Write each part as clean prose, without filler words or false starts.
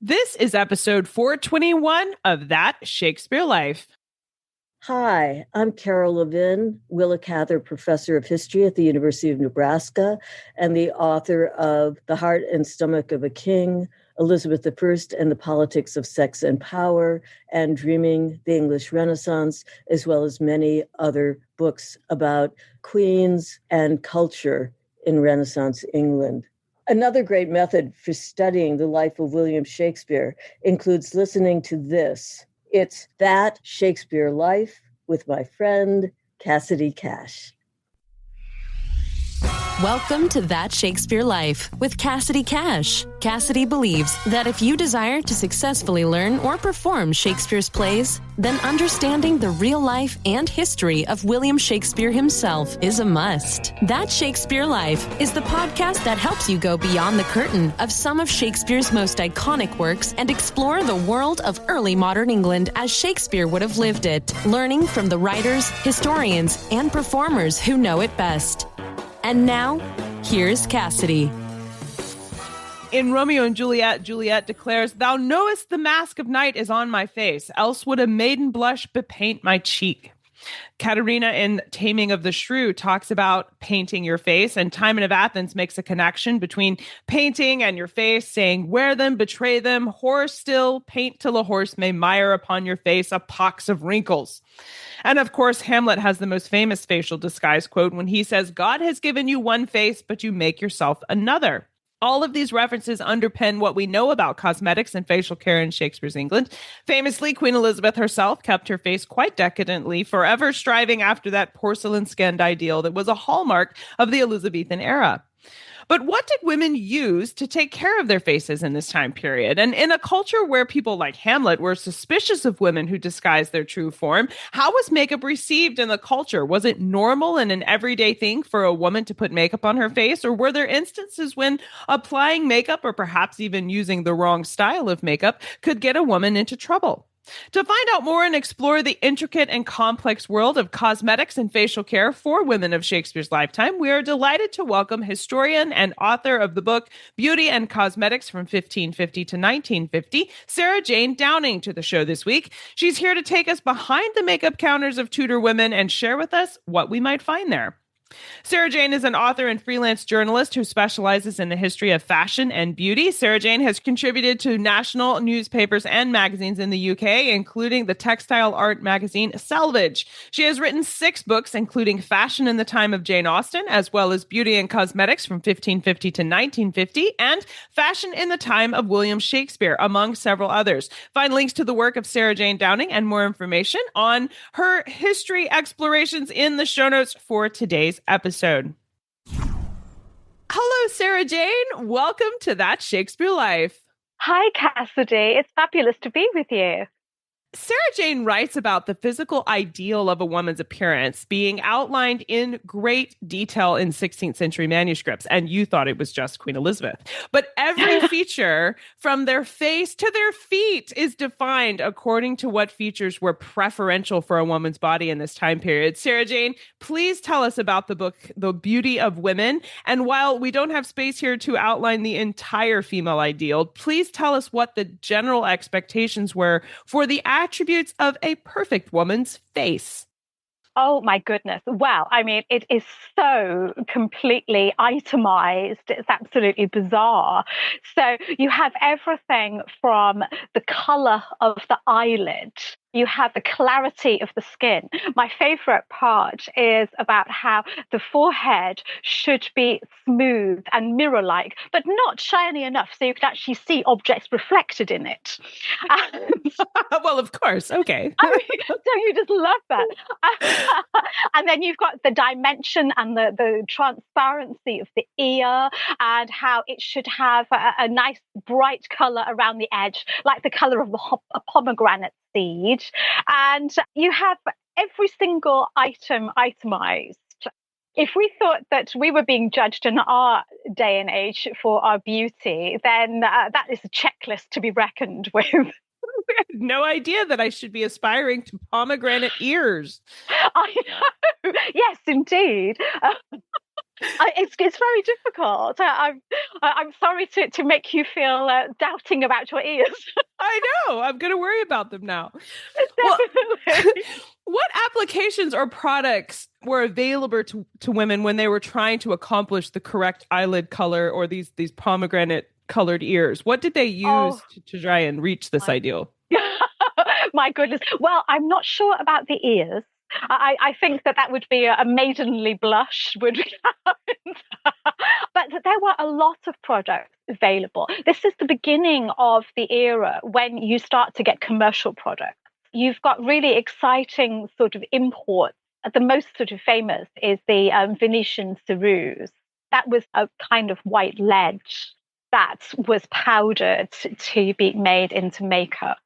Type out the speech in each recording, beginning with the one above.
This is episode 421 of That Shakespeare Life. Hi, I'm Carol Levin, Willa Cather Professor of History at the University of Nebraska and the author of The Heart and Stomach of a King, Elizabeth I and the Politics of Sex and Power, and Dreaming the English Renaissance, as well as many other books about queens and culture in Renaissance England. Another great method for studying the life of William Shakespeare includes listening to this. It's That Shakespeare Life with my friend, Cassidy Cash. Welcome to That Shakespeare Life with Cassidy Cash. Cassidy believes that if you desire to successfully learn or perform Shakespeare's plays, then understanding the real life and history of William Shakespeare himself is a must. That Shakespeare Life is the podcast that helps you go beyond the curtain of some of Shakespeare's most iconic works and explore the world of early modern England as Shakespeare would have lived it, learning from the writers, historians, and performers who know it best. And now, here's Cassidy. In Romeo and Juliet, Juliet declares, "Thou knowest the mask of night is on my face, else would a maiden blush bepaint my cheek." Katharina in Taming of the SHrew talks about painting your face, and Timon of Athens makes a connection between painting and your face, saying, "Wear them, betray them, whore still, paint till a horse may mire upon your face a pox of wrinkles." And of course, Hamlet has the most famous facial disguise quote when he says, "God has given you one face, but you make yourself another." All of these references underpin what we know about cosmetics and facial care in Shakespeare's England. Famously, Queen Elizabeth herself kept her face quite decadently, forever striving after that porcelain-skinned ideal that was a hallmark of the Elizabethan era. But what did women use to take care of their faces in this time period? And in a culture where people like Hamlet were suspicious of women who disguised their true form, how was makeup received in the culture? Was it normal and an everyday thing for a woman to put makeup on her face? Or were there instances when applying makeup, or perhaps even using the wrong style of makeup, could get a woman into trouble? To find out more and explore the intricate and complex world of cosmetics and facial care for women of Shakespeare's lifetime, we are delighted to welcome historian and author of the book Beauty and Cosmetics from 1550 to 1950, Sarah Jane Downing, to the show this week. She's here to take us behind the makeup counters of Tudor women and share with us what we might find there. Sarah Jane is an author and freelance journalist who specializes in the history of fashion and beauty. Sarah Jane has contributed to national newspapers and magazines in the UK, including the textile art magazine Salvage. She has written 6 books, including Fashion in the Time of Jane Austen, as well as Beauty and Cosmetics from 1550 to 1950, and Fashion in the Time of William Shakespeare, among several others. Find links to the work of Sarah Jane Downing and more information on her history explorations in the show notes for today's episode. Hello, Sarah Jane. Welcome to That Shakespeare Life. Hi, Cassidy. It's fabulous to be with you. Sarah Jane writes about the physical ideal of a woman's appearance being outlined in great detail in 16th century manuscripts, and you thought it was just Queen Elizabeth. But every feature from their face to their feet is defined according to what features were preferential for a woman's body in this time period. Sarah Jane, please tell us about the book, The Beauty of Women. And while we don't have space here to outline the entire female ideal, please tell us what the general expectations were for the attributes of a perfect woman's face. Oh, my goodness. Well, I mean, it is so completely itemized. It's absolutely bizarre. So you have everything from the color of the eyelid. You have the clarity of the skin. My favorite part is about how the forehead should be smooth and mirror-like, but not shiny enough so you can actually see objects reflected in it. And, well, of course. Okay. I mean, don't you just love that? And then you've got the dimension and the transparency of the ear, and how it should have a nice bright color around the edge, like the color of a pomegranate seed. And you have every single item itemized. If we thought that we were being judged in our day and age for our beauty, then that is a checklist to be reckoned with. I had no idea that I should be aspiring to pomegranate ears. I know. Yes, indeed. It's very difficult. I'm sorry to make you feel doubting about your ears. I know. I'm going to worry about them now. Definitely. Well, what applications or products were available to women when they were trying to accomplish the correct eyelid color or these pomegranate colored ears? What did they use to try and reach this ideal? My goodness. Well, I'm not sure about the ears. I think that would be a maidenly blush would be but there were a lot of products available. This is the beginning of the era when you start to get commercial products. You've got really exciting sort of imports. The most sort of famous is the Venetian SHrews. That was a kind of white lead that was powdered to be made into makeup.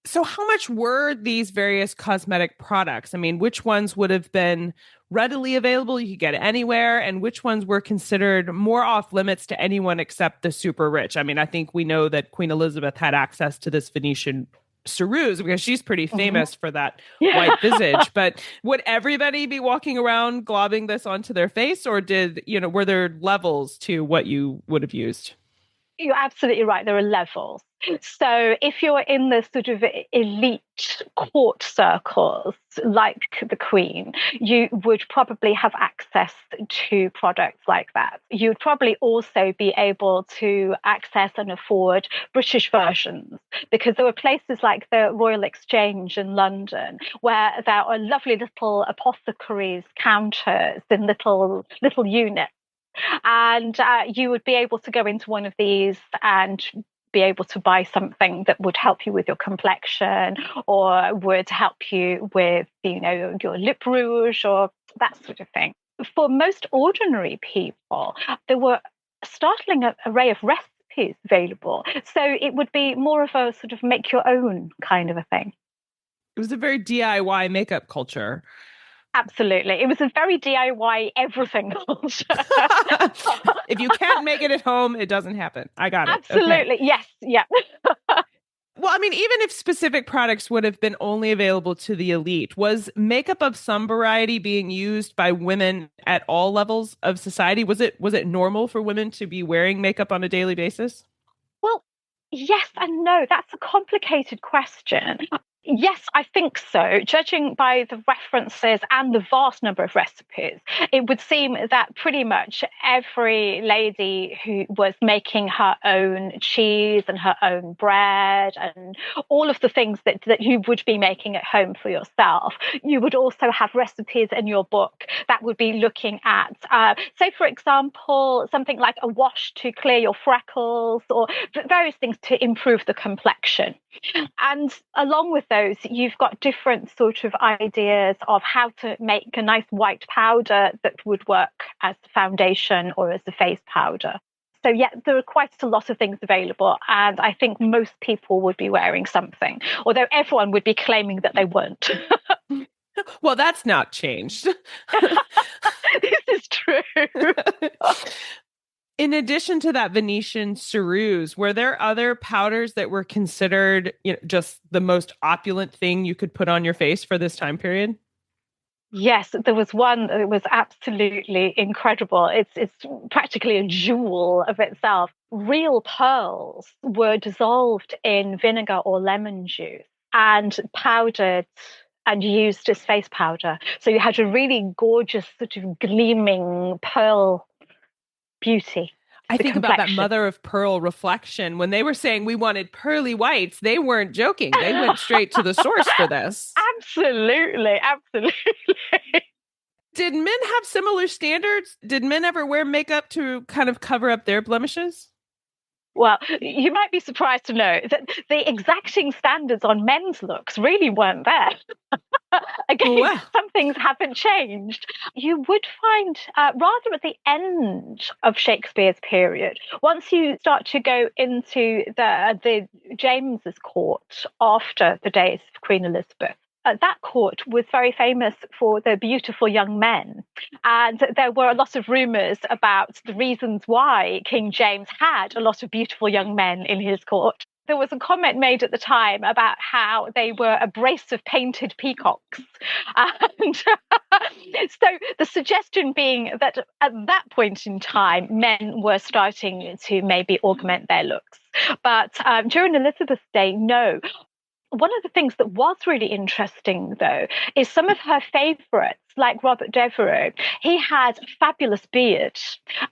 So how much were these various cosmetic products? I mean, which ones would have been readily available? You could get it anywhere. And which ones were considered more off limits to anyone except the super rich? I mean, I think we know that Queen Elizabeth had access to this Venetian SHrews because she's pretty famous for that white visage. But would everybody be walking around globbing this onto their face? Or were there levels to what you would have used? You're absolutely right. There are levels. So if you're in the sort of elite court circles, like the Queen, you would probably have access to products like that. You'd probably also be able to access and afford British versions, because there were places like the Royal Exchange in London where there are lovely little apothecaries counters in little units. And you would be able to go into one of these and be able to buy something that would help you with your complexion or would help you with, your lip rouge or that sort of thing. For most ordinary people, there were a startling array of recipes available. So it would be more of a sort of make your own kind of a thing. It was a very DIY makeup culture. Absolutely. It was a very DIY everything culture. If you can't make it at home, it doesn't happen. I got it. Absolutely. Okay. Yes. Yeah. Well, I mean, even if specific products would have been only available to the elite, was makeup of some variety being used by women at all levels of society? Was it normal for women to be wearing makeup on a daily basis? Well, yes and no. That's a complicated question. Yes, I think so. Judging by the references and the vast number of recipes, it would seem that pretty much every lady who was making her own cheese and her own bread and all of the things that you would be making at home for yourself, you would also have recipes in your book that would be looking at, say, for example, something like a wash to clear your freckles or various things to improve the complexion. And along with those, you've got different sort of ideas of how to make a nice white powder that would work as a foundation or as a face powder. So, yeah, there are quite a lot of things available. And I think most people would be wearing something, although everyone would be claiming that they weren't. Well, that's not changed. This is true. In addition to that Venetian SHrews, were there other powders that were considered, just the most opulent thing you could put on your face for this time period? Yes, there was one that was absolutely incredible. It's practically a jewel of itself. Real pearls were dissolved in vinegar or lemon juice and powdered and used as face powder. So you had a really gorgeous sort of gleaming pearl beauty. I think about that mother of pearl reflection. When they were saying we wanted pearly whites, they weren't joking. They went straight to the source for this. Absolutely. Did men have similar standards? Did men ever wear makeup to kind of cover up their blemishes? Well, you might be surprised to know that the exacting standards on men's looks really weren't there. Again, some things haven't changed. You would find rather at the end of Shakespeare's period, once you start to go into the James's court after the days of Queen Elizabeth, that court was very famous for their beautiful young men. And there were a lot of rumours about the reasons why King James had a lot of beautiful young men in his court. there was a comment made at the time about how they were a brace of painted peacocks. And so the suggestion being that at that point in time, men were starting to maybe augment their looks. But during Elizabeth's day, no. One of the things that was really interesting, though, is some of her favourites, like Robert Devereux. He had a fabulous beard,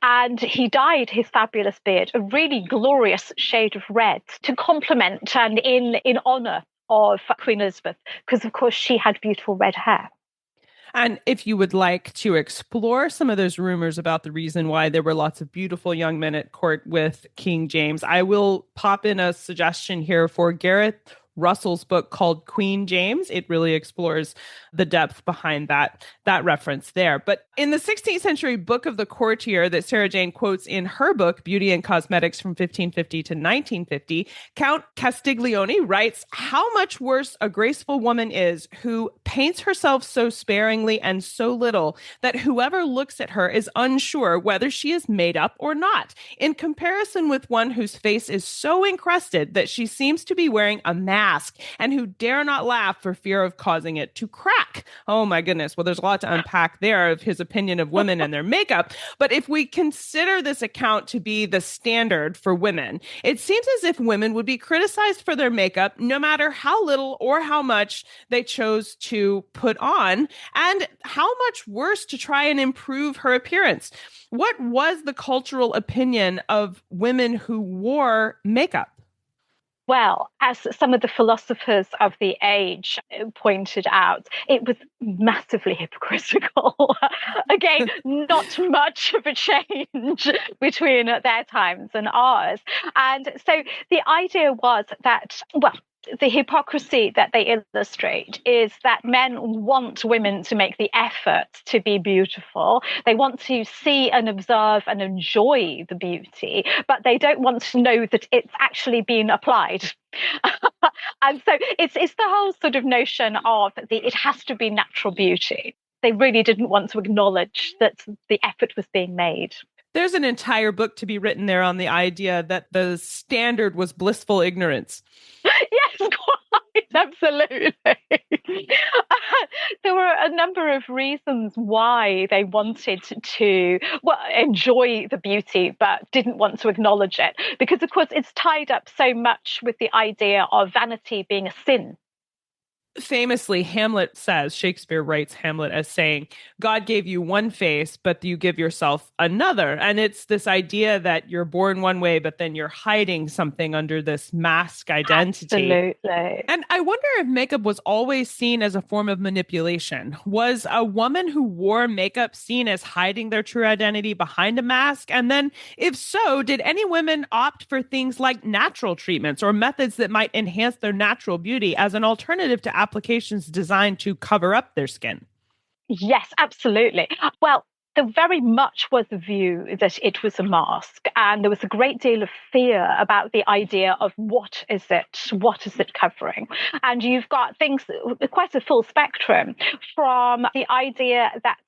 and he dyed his fabulous beard a really glorious shade of red to complement and in honour of Queen Elizabeth, because, of course, she had beautiful red hair. And if you would like to explore some of those rumors about the reason why there were lots of beautiful young men at court with King James, I will pop in a suggestion here for Gareth Russell's book called Queen James. It really explores the depth behind that reference there. But in the 16th century Book of the Courtier that Sarah Jane quotes in her book, Beauty and Cosmetics from 1550 to 1950, Count Castiglione writes how much worse a graceful woman is who paints herself so sparingly and so little that whoever looks at her is unsure whether she is made up or not, in comparison with one whose face is so encrusted that she seems to be wearing a mask and who dare not laugh for fear of causing it to crack. Oh my goodness. Well, there's a lot to unpack there of his opinion of women and their makeup. But if we consider this account to be the standard for women, it seems as if women would be criticized for their makeup no matter how little or how much they chose to put on, and how much worse to try and improve her appearance. What was the cultural opinion of women who wore makeup? Well, as some of the philosophers of the age pointed out, it was massively hypocritical. Again, not much of a change between their times and ours. And so the idea was that, well, the hypocrisy that they illustrate is that men want women to make the effort to be beautiful. They want to see and observe and enjoy the beauty, but they don't want to know that it's actually being applied. And so it's the whole sort of notion of it has to be natural beauty. They really didn't want to acknowledge that the effort was being made. There's an entire book to be written there on the idea that the standard was blissful ignorance. Yes, quite, absolutely. There were a number of reasons why they wanted to enjoy the beauty, but didn't want to acknowledge it. Because, of course, it's tied up so much with the idea of vanity being a sin. Famously, Shakespeare writes Hamlet as saying, God gave you one face, but you give yourself another. And it's this idea that you're born one way, but then you're hiding something under this mask identity. Absolutely. And I wonder if makeup was always seen as a form of manipulation. Was a woman who wore makeup seen as hiding their true identity behind a mask? And then, if so, did any women opt for things like natural treatments or methods that might enhance their natural beauty as an alternative to applications designed to cover up their skin? Yes, absolutely. Well, there very much was the view that it was a mask, and there was a great deal of fear about the idea of what is it covering. And you've got things, quite a full spectrum, from the idea that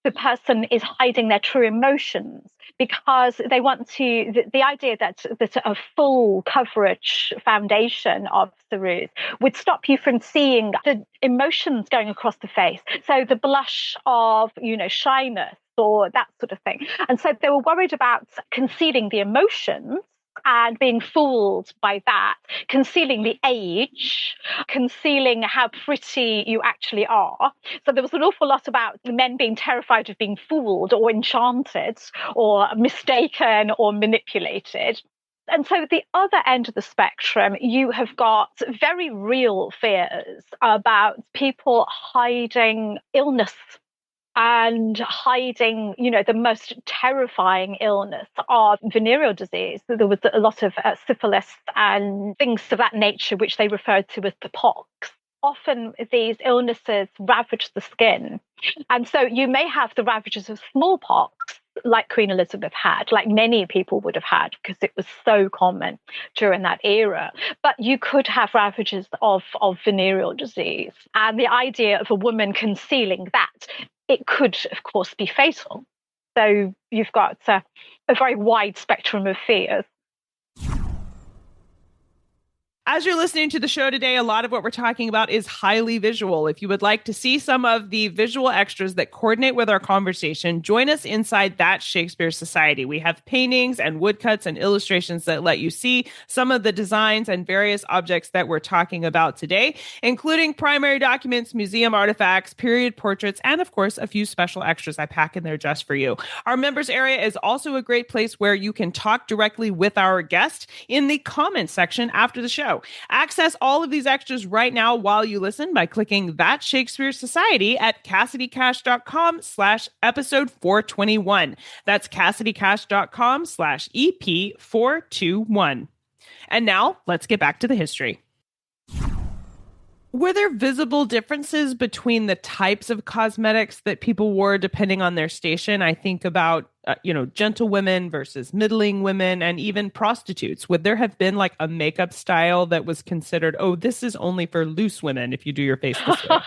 the person is hiding their true emotions because they want to, the idea that a full coverage foundation of SHrew would stop you from seeing the emotions going across the face. So the blush of, shyness or that sort of thing. And so they were worried about concealing the emotions and being fooled by that, concealing the age, concealing how pretty you actually are. So there was an awful lot about men being terrified of being fooled or enchanted or mistaken or manipulated. And so at the other end of the spectrum, you have got very real fears about people hiding illness and hiding, the most terrifying illness of venereal disease. There was a lot of syphilis and things of that nature, which they referred to as the pox. Often these illnesses ravage the skin. And so you may have the ravages of smallpox, like Queen Elizabeth had, like many people would have had, because it was so common during that era. But you could have ravages of venereal disease. And the idea of a woman concealing that, it could, of course, be fatal. So you've got a very wide spectrum of fears. As you're listening to the show today, a lot of what we're talking about is highly visual. If you would like to see some of the visual extras that coordinate with our conversation, join us inside That Shakespeare Society. We have paintings and woodcuts and illustrations that let you see some of the designs and various objects that we're talking about today, including primary documents, museum artifacts, period portraits, and of course, a few special extras I pack in there just for you. Our members area is also a great place where you can talk directly with our guest in the comments section after the show. Access all of these extras right now while you listen by clicking That Shakespeare Society at CassidyCash.com/episode 421. That's CassidyCash.com/EP421. And now let's get back to the history. Were there visible differences between the types of cosmetics that people wore depending on their station? I think about, gentlewomen versus middling women and even prostitutes. Would there have been like a makeup style that was considered, oh, this is only for loose women if you do your face this way?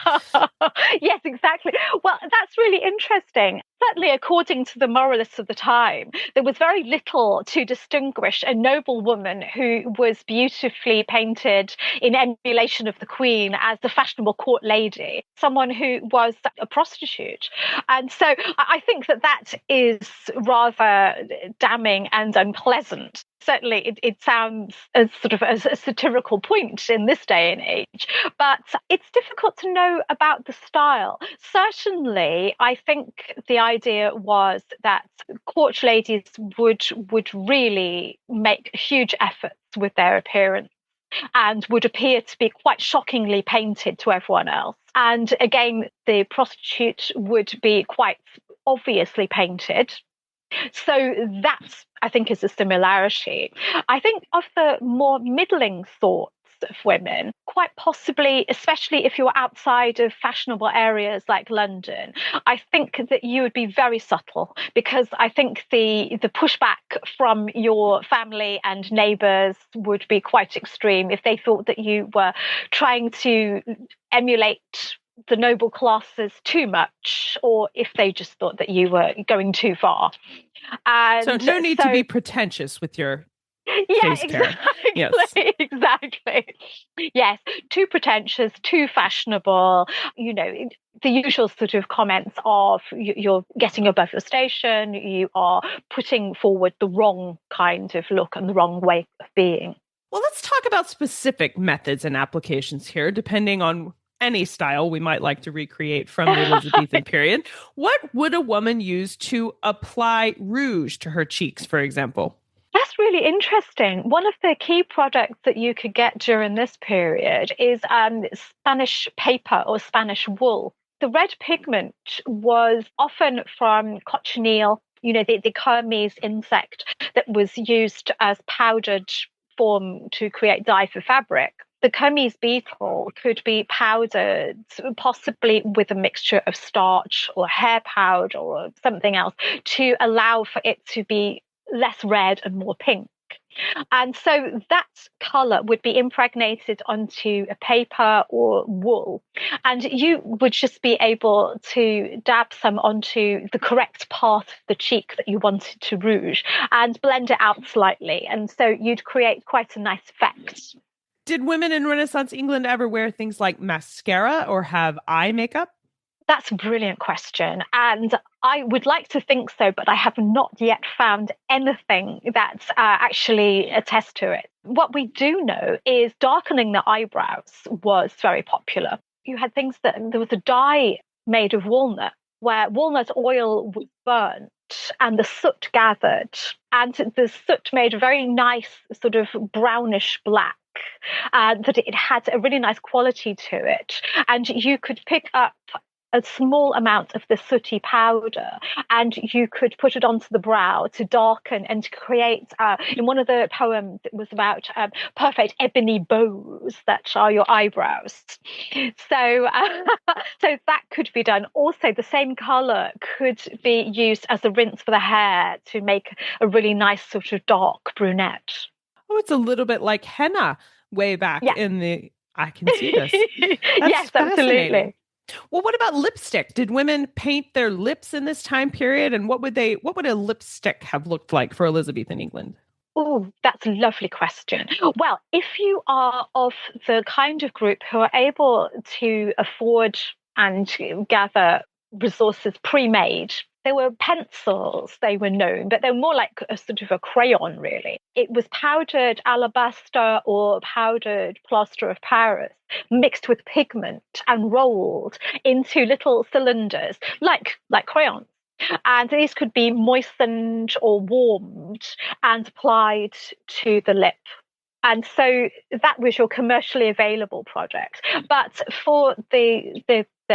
Yes, exactly. Well, that's really interesting. Certainly, according to the moralists of the time, there was very little to distinguish a noble woman who was beautifully painted in emulation of the queen as the fashionable court lady, someone who was a prostitute. And so I think that is rather damning and unpleasant. Certainly, it sounds as sort of a satirical point in this day and age, but it's difficult to know about the style. Certainly, I think the idea was that court ladies would really make huge efforts with their appearance and would appear to be quite shockingly painted to everyone else. And again, the prostitute would be quite obviously painted. So that's, I think, is a similarity. I think of the more middling sorts of women, quite possibly, especially if you're outside of fashionable areas like London, I think that you would be very subtle, because I think the pushback from your family and neighbours would be quite extreme if they thought that you were trying to emulate the noble classes too much, or if they just thought that you were going too far. And so no need to be pretentious with your face care. Exactly. Yes. Exactly. Yes, too pretentious, too fashionable, the usual sort of comments of you're getting above your station, you are putting forward the wrong kind of look and the wrong way of being. Well, let's talk about specific methods and applications here, depending on any style we might like to recreate from the Elizabethan period. What would a woman use to apply rouge to her cheeks, for example? That's really interesting. One of the key products that you could get during this period is Spanish paper or Spanish wool. The red pigment was often from cochineal, the Kermes insect that was used as powdered form to create dye for fabric. The Kermes beetle could be powdered, possibly with a mixture of starch or hair powder or something else, to allow for it to be less red and more pink. And so that colour would be impregnated onto a paper or wool, and you would just be able to dab some onto the correct part of the cheek that you wanted to rouge and blend it out slightly. And so you'd create quite a nice effect. Did women in Renaissance England ever wear things like mascara or have eye makeup? That's a brilliant question. And I would like to think so, but I have not yet found anything that actually attests to it. What we do know is darkening the eyebrows was very popular. You had things that there was a dye made of walnut, where walnut oil was burnt and the soot gathered. And the soot made a very nice sort of brownish black. That it had a really nice quality to it. And you could pick up a small amount of the sooty powder and you could put it onto the brow to darken and to create, in one of the poems, it was about perfect ebony bows that are your eyebrows. So that could be done. Also, the same colour could be used as a rinse for the hair to make a really nice sort of dark brunette. Oh, it's a little bit like henna way back in the... I can see this. Yes, absolutely. Well, what about lipstick? Did women paint their lips in this time period? And what would a lipstick have looked like for Elizabethan England? Oh, that's a lovely question. Well, if you are of the kind of group who are able to afford and gather resources pre-made, there were pencils, they were known, but they were more like a sort of a crayon, really. It was powdered alabaster or powdered plaster of Paris mixed with pigment and rolled into little cylinders, like crayons. And these could be moistened or warmed and applied to the lip. And so that was your commercially available product. But for the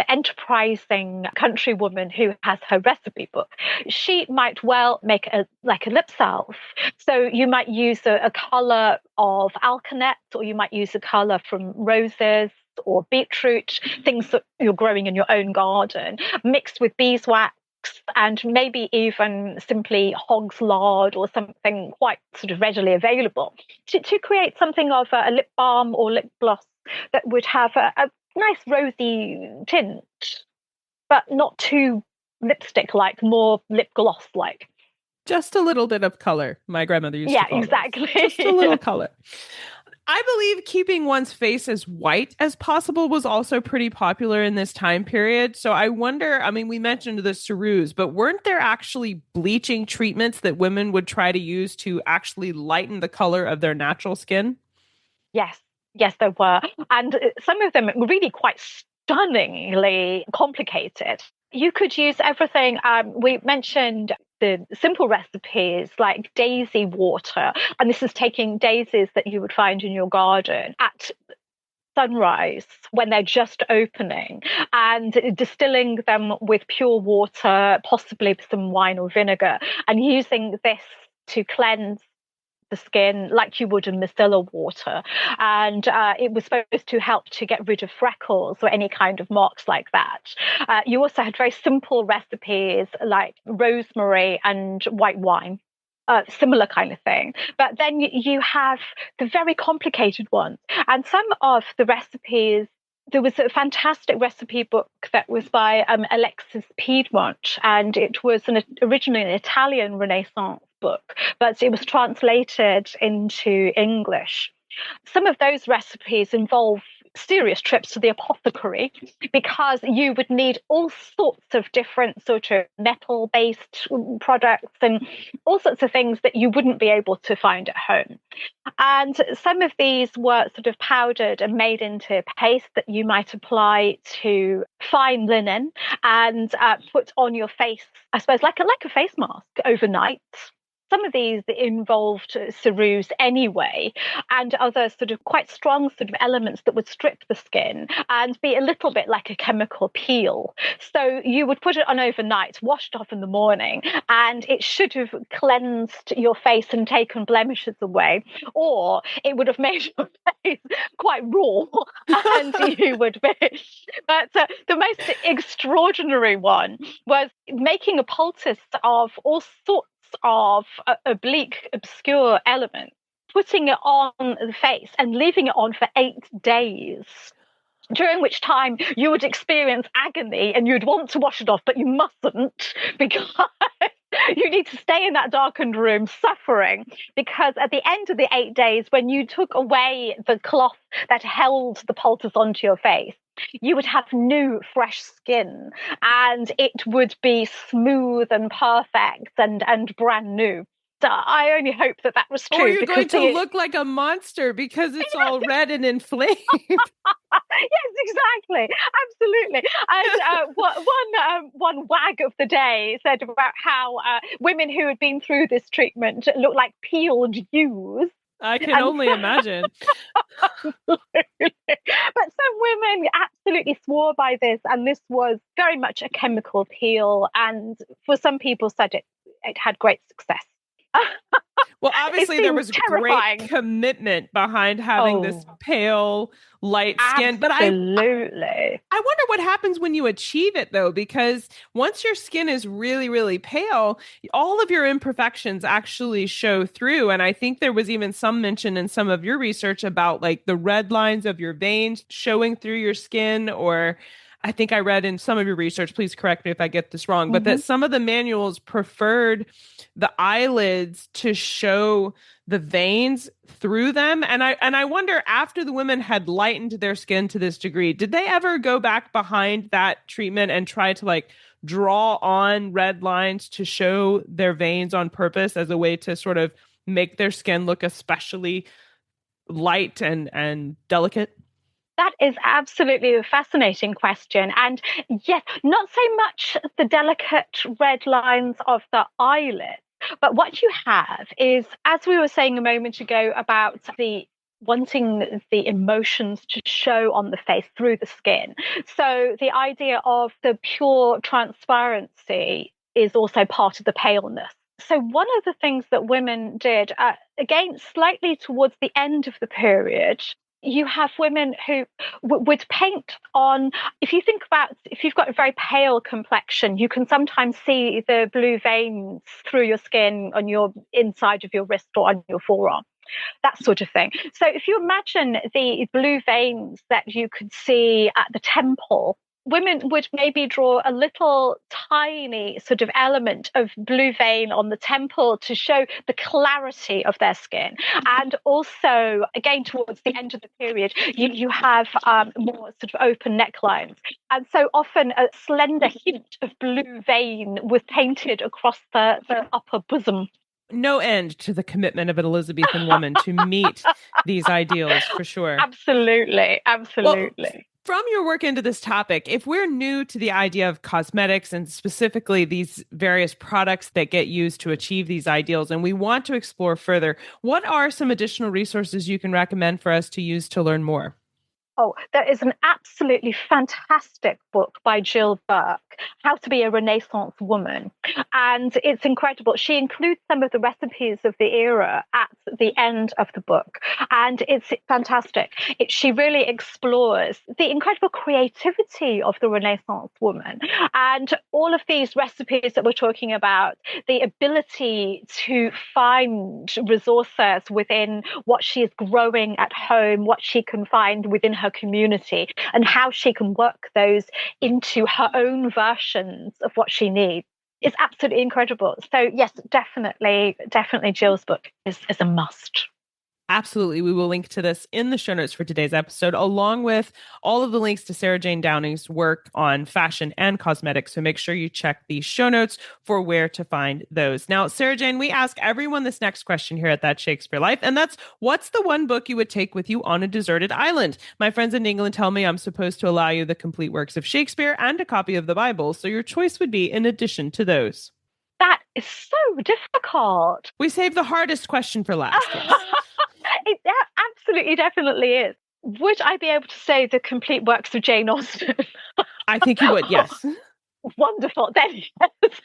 enterprising countrywoman who has her recipe book, she might well make a lip salve. So you might use a colour of alkanet, or you might use a colour from roses or beetroot, things that you're growing in your own garden, mixed with beeswax and maybe even simply hog's lard or something quite sort of readily available to create something of a lip balm or lip gloss that would have a nice rosy tint, but not too lipstick-like, more lip gloss-like. Just a little bit of color, my grandmother used to call exactly. It. Just a little color. I believe keeping one's face as white as possible was also pretty popular in this time period. So I wonder, I mean, we mentioned the SHrews, but weren't there actually bleaching treatments that women would try to use to actually lighten the color of their natural skin? Yes, there were. And some of them were really quite stunningly complicated. You could use everything. We mentioned the simple recipes like daisy water, and this is taking daisies that you would find in your garden at sunrise when they're just opening and distilling them with pure water, possibly some wine or vinegar, and using this to cleanse the skin like you would in micellar water. And it was supposed to help to get rid of freckles or any kind of marks like that. You also had very simple recipes like rosemary and white wine. Similar kind of thing. But then you have the very complicated ones. And some of the recipes, there was a fantastic recipe book that was by Alexis Piedmont, and it was originally an Italian Renaissance book, but it was translated into English. Some of those recipes involve serious trips to the apothecary because you would need all sorts of different sort of metal-based products and all sorts of things that you wouldn't be able to find at home. And some of these were sort of powdered and made into paste that you might apply to fine linen and put on your face, I suppose, like a face mask overnight. Some of these involved SHrews anyway, and other sort of quite strong sort of elements that would strip the skin and be a little bit like a chemical peel. So you would put it on overnight, washed off in the morning, and it should have cleansed your face and taken blemishes away, or it would have made your face quite raw, and you would be. But the most extraordinary one was making a poultice of all sorts of oblique, obscure elements, putting it on the face and leaving it on for 8 days, during which time you would experience agony and you'd want to wash it off, but you mustn't because you need to stay in that darkened room suffering, because at the end of the 8 days, when you took away the cloth that held the poultice onto your face, you would have new, fresh skin, and it would be smooth and perfect and brand new. So I only hope that was true. Or you're going to look like a monster because it's all red and inflamed. Yes, exactly. Absolutely. And one wag of the day said about how women who had been through this treatment looked like peeled ewes. I can only imagine. But some women absolutely swore by this, and this was very much a chemical peel, and for some people said it had great success. Well, obviously there was terrifying. Great commitment behind having this pale, light skin. But I wonder what happens when you achieve it, though, because once your skin is really, really pale, all of your imperfections actually show through. And I think there was even some mention in some of your research about like the red lines of your veins showing through your skin, or I think I read in some of your research, please correct me if I get this wrong, but that some of the manuals preferred the eyelids to show the veins through them. And I wonder, after the women had lightened their skin to this degree, did they ever go back behind that treatment and try to like draw on red lines to show their veins on purpose as a way to sort of make their skin look especially light and delicate? That is absolutely a fascinating question. And yes, not so much the delicate red lines of the eyelid, but what you have is, as we were saying a moment ago about the wanting the emotions to show on the face through the skin. So the idea of the pure transparency is also part of the paleness. So one of the things that women did, again, slightly towards the end of the period, you have women who would paint on, if you think about, if you've got a very pale complexion, you can sometimes see the blue veins through your skin on your inside of your wrist or on your forearm, that sort of thing. So if you imagine the blue veins that you could see at the temple, women would maybe draw a little tiny sort of element of blue vein on the temple to show the clarity of their skin. And also, again, towards the end of the period, you have more sort of open necklines. And so often a slender hint of blue vein was painted across the upper bosom. No end to the commitment of an Elizabethan woman to meet these ideals, for sure. Absolutely. Well, from your work into this topic, if we're new to the idea of cosmetics and specifically these various products that get used to achieve these ideals, and we want to explore further, what are some additional resources you can recommend for us to use to learn more? Oh, there is an absolutely fantastic book by Jill Burke, How to Be a Renaissance Woman. And it's incredible. She includes some of the recipes of the era at the end of the book. And it's fantastic. She really explores the incredible creativity of the Renaissance woman. And all of these recipes that we're talking about, the ability to find resources within what she is growing at home, what she can find within her community, and how she can work those into her own versions of what she needs. It's absolutely incredible. So yes, definitely Jill's book is a must. Absolutely. We will link to this in the show notes for today's episode, along with all of the links to Sarah Jane Downing's work on fashion and cosmetics. So make sure you check the show notes for where to find those. Now, Sarah Jane, we ask everyone this next question here at That Shakespeare Life, and that's, what's the one book you would take with you on a deserted island? My friends in England tell me I'm supposed to allow you the complete works of Shakespeare and a copy of the Bible, so your choice would be in addition to those. That is so difficult. We saved the hardest question for last. It absolutely, definitely is. Would I be able to say the complete works of Jane Austen? I think you would, yes. Wonderful. Then yes.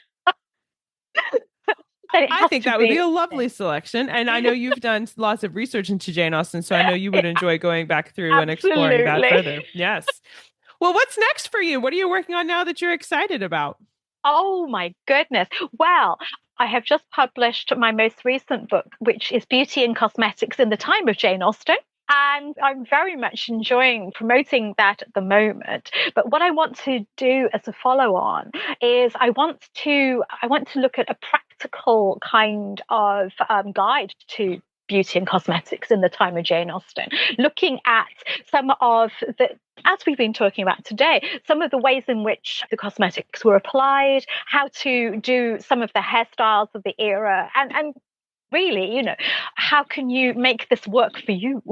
I think that would be a lovely selection. And I know you've done lots of research into Jane Austen, so I know you would enjoy going back through and exploring that further. Yes. Well, what's next for you? What are you working on now that you're excited about? Oh, my goodness. Well, I have just published my most recent book, which is Beauty and Cosmetics in the Time of Jane Austen. And I'm very much enjoying promoting that at the moment. But what I want to do as a follow-on is I want to look at a practical kind of guide to beauty and cosmetics in the time of Jane Austen, looking at some of the, as we've been talking about today, some of the ways in which the cosmetics were applied, how to do some of the hairstyles of the era, and really, how can you make this work for you?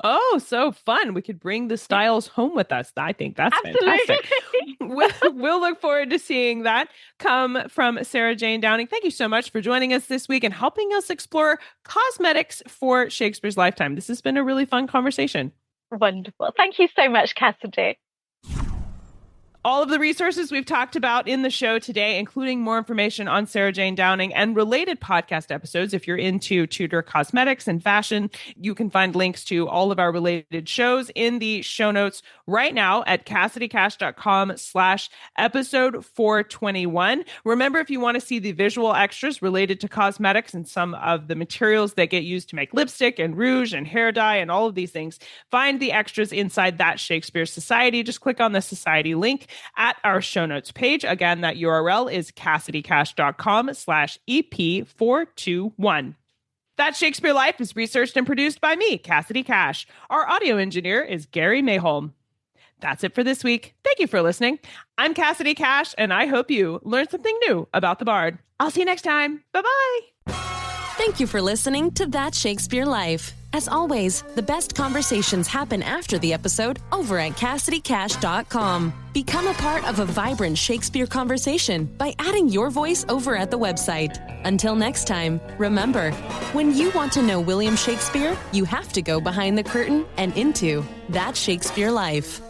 Oh, so fun. We could bring the styles home with us. I think that's fantastic. We'll look forward to seeing that come from Sarah Jane Downing. Thank you so much for joining us this week and helping us explore cosmetics for Shakespeare's lifetime. This has been a really fun conversation. Wonderful. Thank you so much, Cassidy. All of the resources we've talked about in the show today, including more information on Sarah Jane Downing and related podcast episodes. If you're into Tudor cosmetics and fashion, you can find links to all of our related shows in the show notes right now at CassidyCash.com/episode 421. Remember, if you want to see the visual extras related to cosmetics and some of the materials that get used to make lipstick and rouge and hair dye and all of these things, find the extras inside That Shakespeare Society. Just click on the Society link at our show notes page. Again, that URL is CassidyCash.com/EP421. That Shakespeare Life is researched and produced by me, Cassidy Cash. Our audio engineer is Gary Mayholm. That's it for this week. Thank you for listening. I'm Cassidy Cash, and I hope you learned something new about the Bard. I'll see you next time. Bye-bye. Thank you for listening to That Shakespeare Life. As always, the best conversations happen after the episode over at CassidyCash.com. Become a part of a vibrant Shakespeare conversation by adding your voice over at the website. Until next time, remember, when you want to know William Shakespeare, you have to go behind the curtain and into That Shakespeare Life.